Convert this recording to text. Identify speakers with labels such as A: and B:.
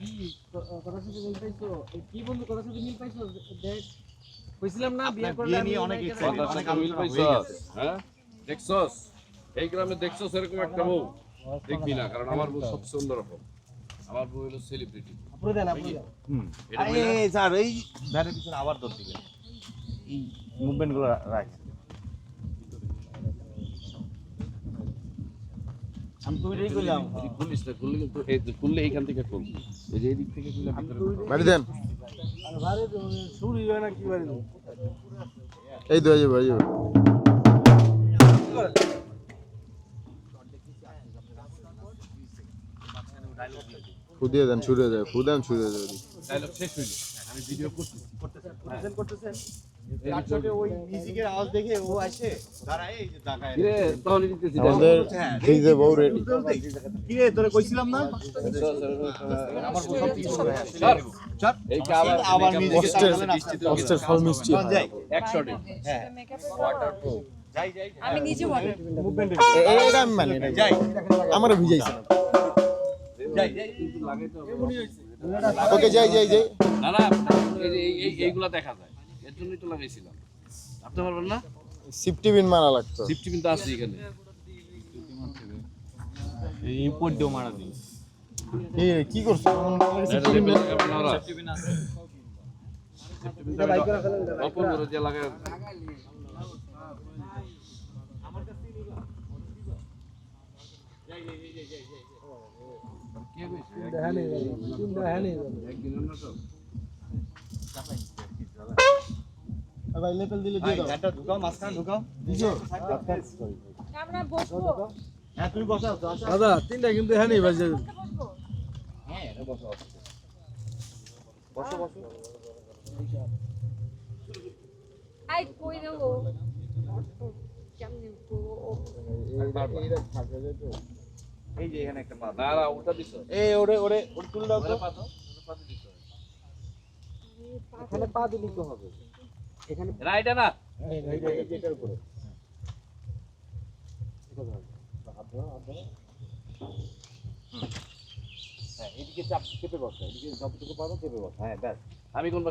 A: কি কথার সাথে মিল পাইছো? কি বন্ধু কথার সাথে মিল পাইছো? দেখ কইছিলাম না বিয়ে করলে
B: বিয়ে নিয়ে অনেক excited, অনেক
C: মিল
B: আলোচনা
C: পাইছো
B: হয়ে গেছে।
C: হ্যাঁ দেখছস এই গ্রামে দেখছস এরকম একটা বউ দেখবি না কারণ আমার বউ সবচেয়ে অন্যরকম আমার বউ হলো সেলিব্রিটি
A: পুরো দেন আপনি
C: এটা
B: আরে স্যার এই ভ্যানের পিছনে আবার দৌড় দিলেন এই মুভমেন্ট গুলো রাখেন আমি তো এটাই করলাম
C: খুলিস না খুললে কিন্তু এই যে খুললে এইখান থেকে খুল এই যে এইদিক থেকে খুলে ভিতরে
D: বাড়ি দেন
A: আর ভারে শুরু হয় না কি বাড়ি
D: এই তো হয়ে যাবে হয়ে যাবে ফুদিয়ে দেন শুরু হয়ে যাবে ফুদান শুরু হয়ে যাবে
C: ডায়লগ শেষ হইলো আমি ভিডিও করতেছি
A: করতেছেন
B: ওই মিউজিকের আওয়াজ দেখে ও আসে দাঁড়ায় এই যে দাঁড়ায়
C: কিরে তাহলে দিতেছি
D: আমাদের ডিজে বউ রেডি
B: কি রে তোরে কইছিলাম না আমার বউ সব কিছু করে চল
C: এই কে আবার
B: আবার মিউজিকে
D: অস্টের ফল মিষ্টি
B: যাই
C: এক শটে
B: হ্যাঁ যাই যাই
E: আমি নিজে ওয়াটার
D: এটা আমি মানি এটা
B: যাই
D: আমারও ভিজাইছে
B: যাই যাই
C: কিন্তু লাগাইতে হবে
D: ওকে যাই যাই যাই
C: না না এই যে এইগুলা দেখা যায় এর জন্যই তো লাগাইছিলাম আপনি পারবেন না
D: সিফটি বিন মারা লাগতো
C: সিফটি কিন্তু আছে এখানে
B: এই ইম্পোর্ট দিও মারা দিই
D: কি করছো
C: অপর করে যে লাগায়
D: ভাই লেপেল দিলে দিয়ে দাও
B: গানটা ঢুকাও মাঝখানে ঢুকাও
D: দিছো
E: আমরা বসবো
B: হ্যাঁ তুমি বসো
A: দাদা তিনটা কিন্তু হ্যাঁ নেই বাজে
E: বসবো
B: হ্যাঁ এটা বসো বসো বসো
E: আই কই দেবো কেমনে
B: এই যে এখানে একটা পা
C: না না ওটা দিছো
B: এই ওরে ওরে ওরে তুলে দাও তো
C: পাতো পাতো দিছো
A: এখানে পা দিলি তো হবে এখানে
C: রাইট না
A: এটার উপরে
B: হ্যাঁ এদিকে চাপ চেপে বসো এদিকে যতটুকু পারো চেপে বসো হ্যাঁ ব্যাস
C: আমি কোন